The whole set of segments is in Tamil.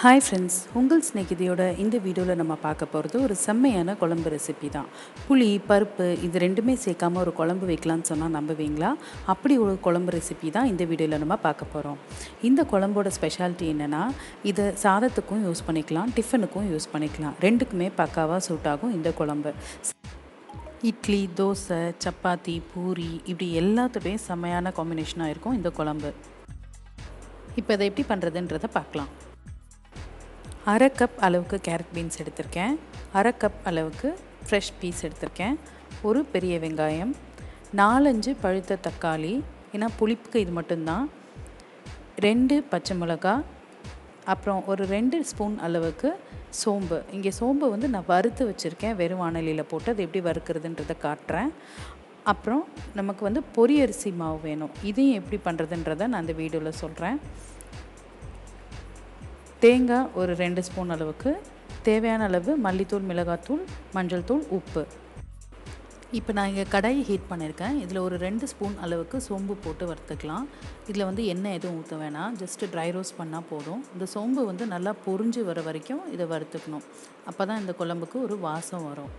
ஹாய் ஃப்ரெண்ட்ஸ், உங்கள் ஸ்நேகிதியோட இந்த வீடியோவில் நம்ம பார்க்க போகிறது ஒரு செம்மையான குழம்பு ரெசிபி தான். புளி, பருப்பு இது ரெண்டுமே சேர்க்காமல் ஒரு குழம்பு வைக்கலான்னு சொன்னால் நம்புவீங்களா? அப்படி ஒரு குழம்பு ரெசிபி தான் இந்த வீடியோவில் நம்ம பார்க்க போகிறோம். இந்த குழம்போட ஸ்பெஷாலிட்டி என்னென்னா, இதை சாதத்துக்கும் யூஸ் பண்ணிக்கலாம், டிஃபனுக்கும் யூஸ் பண்ணிக்கலாம். ரெண்டுக்குமே பக்காவாக சூட் ஆகும் இந்த குழம்பு. இட்லி, தோசை, சப்பாத்தி, பூரி இப்படி எல்லாத்துலேயுமே செம்மையான காம்பினேஷனாக இருக்கும் இந்த குழம்பு. இப்போ இதை எப்படி பண்ணுறதுன்றதை பார்க்கலாம். அரை கப் அளவுக்கு கேரட் பீன்ஸ் எடுத்திருக்கேன், அரை கப் அளவுக்கு ஃப்ரெஷ் பீஸ் எடுத்திருக்கேன், ஒரு பெரிய வெங்காயம், 4-5 பழுத்த தக்காளி, ஏன்னா புளிப்புக்கு இது மட்டும்தான், 2 பச்சை மிளகா, அப்புறம் ஒரு 2 ஸ்பூன் அளவுக்கு சோம்பு. இங்கே சோம்பு வந்து நான் வறுத்து வச்சுருக்கேன், வெறும் வாணலியில் போட்டு அது எப்படி வறுக்கிறதுன்றதை காட்டுறேன். அப்புறம் நமக்கு வந்து பொரியரிசி மாவு வேணும், இதையும் எப்படி பண்ணுறதுன்றதை நான் இந்த வீடியோவில் சொல்கிறேன். தேங்காய் ஒரு 2 ஸ்பூன் அளவுக்கு, தேவையான அளவு மல்லித்தூள், மிளகாத்தூள், மஞ்சள் தூள், உப்பு. இப்போ நான் இங்கே கடாயை ஹீட் பண்ணியிருக்கேன். இதில் ஒரு 2 ஸ்பூன் அளவுக்கு சோம்பு போட்டு வறுத்துக்கலாம். இதில் வந்து எண்ணெய் எதுவும் ஊற்ற வேணாம், ஜஸ்ட்டு ட்ரை ரோஸ்ட் பண்ணால் போதும். இந்த சோம்பு வந்து நல்லா பொரிஞ்சு வர வரைக்கும் இதை வறுத்துக்கணும். அப்போ தான் இந்த குழம்புக்கு ஒரு வாசம் வரும்.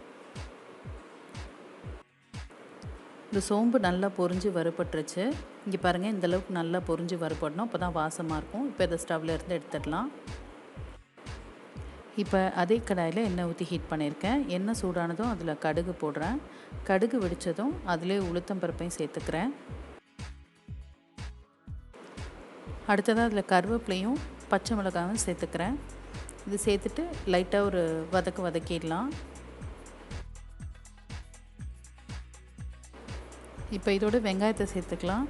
இந்த சோம்பு நல்லா பொரிஞ்சு வறுபட்டுருச்சு. இங்கே பாருங்கள், இந்தளவுக்கு நல்லா பொரிஞ்சு வறுபடணும், அப்போ தான் வாசமாக இருக்கும். இப்போ இதை ஸ்டவ்வில் இருந்து எடுத்துடலாம். இப்போ அதே கடாயில் எண்ணெய் ஊற்றி ஹீட் பண்ணியிருக்கேன். எண்ணெய் சூடானதும் அதில் கடுகு போடுறேன். கடுகு வெடித்ததும் அதிலே உளுத்தம் பருப்பையும் சேர்த்துக்கிறேன். அடுத்ததாக அதில் கருவேப்பிலையும் பச்சை மிளகாயும் சேர்த்துக்கிறேன். இது சேர்த்துட்டு லைட்டாக ஒரு வதக்கிடலாம். இப்போ இதோட வெங்காயத்தை சேர்த்துக்கலாம்.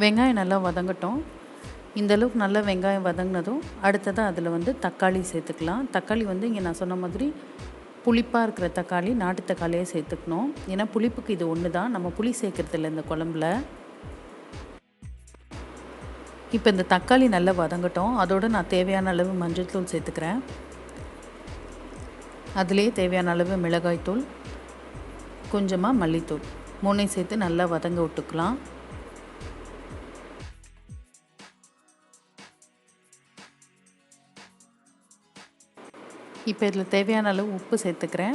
வெங்காயம் நல்லா வதங்கட்டும். இந்தளவுக்கு நல்லா வெங்காயம் வதங்கினதும் அடுத்ததாக அதில் வந்து தக்காளி சேர்த்துக்கலாம். தக்காளி வந்து இங்கே நான் சொன்ன மாதிரி புளிப்பாக இருக்கிற தக்காளி, நாட்டு தக்காளியே சேர்த்துக்கணும். ஏன்னா புளிப்புக்கு இது ஒன்று தான், நம்ம புளி சேர்க்குறதில்ல இந்த குழம்புல. இப்போ இந்த தக்காளி நல்லா வதங்கட்டும். அதோடு நான் தேவையான அளவு மஞ்சள் தூள் சேர்த்துக்கிறேன். அதிலே தேவையான அளவு மிளகாய்த்தூள், கொஞ்சமாக மல்லித்தூள், 3 சேர்த்து நல்லா வதங்க விட்டுக்கலாம். இப்போ இதில் தேவையான அளவு உப்பு சேர்த்துக்கிறேன்.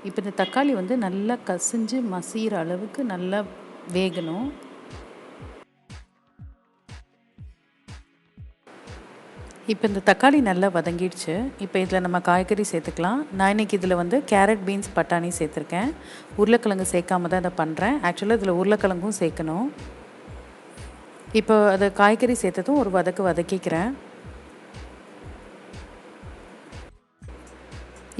இப்போ இந்த தக்காளி வந்து நல்லா கசிஞ்சு மசிகிற அளவுக்கு நல்லா வேகணும். இப்போ இந்த தக்காளி நல்லா வதங்கிடுச்சு. இப்போ இதில் நம்ம காய்கறி சேர்த்துக்கலாம். நான் இன்றைக்கி இதில் வந்து கேரட், பீன்ஸ், பட்டாணி சேர்த்துருக்கேன். உருளைக்கிழங்கு சேர்க்காம தான் இதை பண்ணுறேன். ஆக்சுவலாக இதில் உருளைக்கிழங்கும் சேர்க்கணும். இப்போ அதை காய்கறி சேர்த்ததும் ஒரு வதக்கிக்கிறேன்.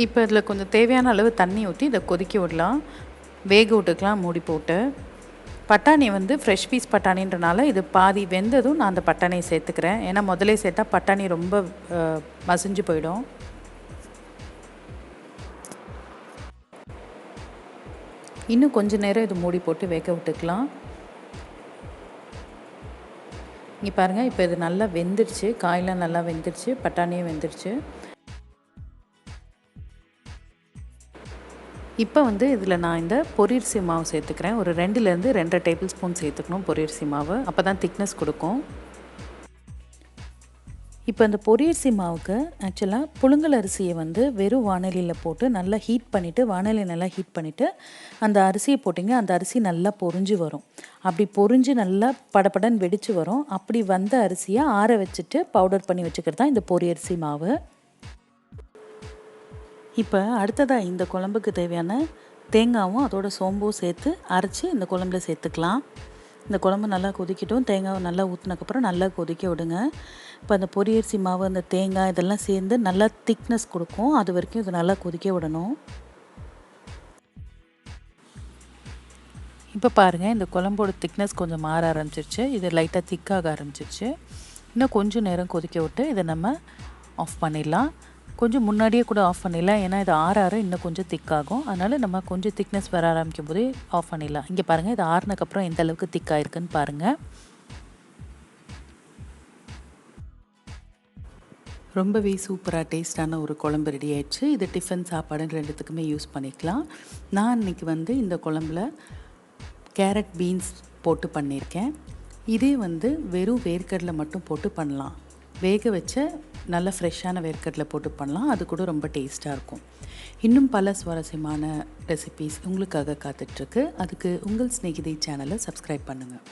இப்போ இதில் கொஞ்சம் தேவையான அளவு தண்ணி ஊற்றி இதை கொதிக்க விடலாம், வேக விட்டுக்கலாம் மூடி போட்டு. பட்டாணி வந்து ஃப்ரெஷ் பீஸ் பட்டாணின்றனால இது பாதி வெந்ததும் நான் அந்த பட்டாணியை சேர்த்துக்கிறேன். ஏன்னா முதலே சேர்த்தா பட்டாணி ரொம்ப மசிஞ்சு போயிடும். இன்னும் கொஞ்சம் நேரம் இது மூடி போட்டு வேக விட்டுக்கலாம். இங்கே பாருங்கள், இப்போ இது நல்லா வெந்துடுச்சு, காயெலாம் நல்லா வெந்துடுச்சு, பட்டாணியும் வெந்துடுச்சு. இப்போ வந்து இதில் நான் இந்த பொரியரிசி மாவு சேர்த்துக்கிறேன். ஒரு 2லேருந்து 2.5 டேபிள் ஸ்பூன் சேர்த்துக்கணும் பொரியரிசி மாவு, அப்போ தான் திக்னஸ் கொடுக்கும். இப்போ இந்த பொரியரிசி மாவுக்கு ஆக்சுவலாக புழுங்கல் அரிசியை வந்து வெறும் வாணலியில் போட்டு நல்லா ஹீட் பண்ணிவிட்டு, வாணலியை நல்லா ஹீட் பண்ணிவிட்டு அந்த அரிசியை போட்டிங்க, அந்த அரிசி நல்லா பொரிஞ்சு வரும். அப்படி பொரிஞ்சு நல்லா படபடன்னு வெடித்து வரும். அப்படி வந்த அரிசியை ஆற வச்சுட்டு பவுடர் பண்ணி வச்சுக்கிறது தான் இந்த பொரியரிசி மாவு. இப்போ அடுத்ததாக இந்த குழம்புக்கு தேவையான தேங்காயும் அதோட சோம்பும் சேர்த்து அரைச்சி இந்த குழம்புல சேர்த்துக்கலாம். இந்த குழம்பு நல்லா கொதிக்கட்டும். தேங்காவை நல்லா ஊற்றினக்கப்புறம் நல்லா கொதிக்க விடுங்க. இப்போ அந்த பொரியரிசி மாவு, அந்த தேங்காய் இதெல்லாம் சேர்ந்து நல்லா திக்னஸ் கொடுக்கும். அது வரைக்கும் இது நல்லா கொதிக்க விடணும். இப்போ பாருங்கள், இந்த குழம்போட திக்னஸ் கொஞ்சம் மாற ஆரம்பிச்சிருச்சு. இது லைட்டாக திக்காக ஆரம்பிச்சிருச்சு. இன்னும் கொஞ்சம் நேரம் கொதிக்க விட்டு இதை நம்ம ஆஃப் பண்ணிடலாம். கொஞ்சம் முன்னாடியே கூட ஆஃப் பண்ணிடலாம், ஏன்னா இது ஆற இன்னும் கொஞ்சம் திக்காகும். அதனால் நம்ம கொஞ்சம் திக்னஸ் வர ஆரம்பிக்கும் போதே ஆஃப் பண்ணிடலாம். இங்கே பாருங்கள், இது ஆறுனக்கப்புறம் எந்த அளவுக்கு திக்காயிருக்குன்னு பாருங்கள். ரொம்பவே சூப்பராக டேஸ்டான ஒரு குழம்பு ரெடி ஆயிடுச்சு. இது டிஃபன், சாப்பாடு ரெண்டுத்துக்குமே யூஸ் பண்ணிக்கலாம். நான் இன்றைக்கி வந்து இந்த குழம்புல கேரட், பீன்ஸ் போட்டு பண்ணியிருக்கேன். இதே வந்து வெறும் வேர்க்கடலை மட்டும் போட்டு பண்ணலாம். வேக வச்ச நல்ல ஃப்ரெஷ்ஷான வேர்க்கடலை போட்டு பண்ணலாம். அது கூட ரொம்ப டேஸ்ட்டாக இருக்கும். இன்னும் பல சுவாரஸ்யமான ரெசிபீஸ் உங்களுக்காக காத்துட்ருக்கு. அதுக்கு உங்கள் ஸ்நேகிதி சேனலை சப்ஸ்கிரைப் பண்ணுங்கள்.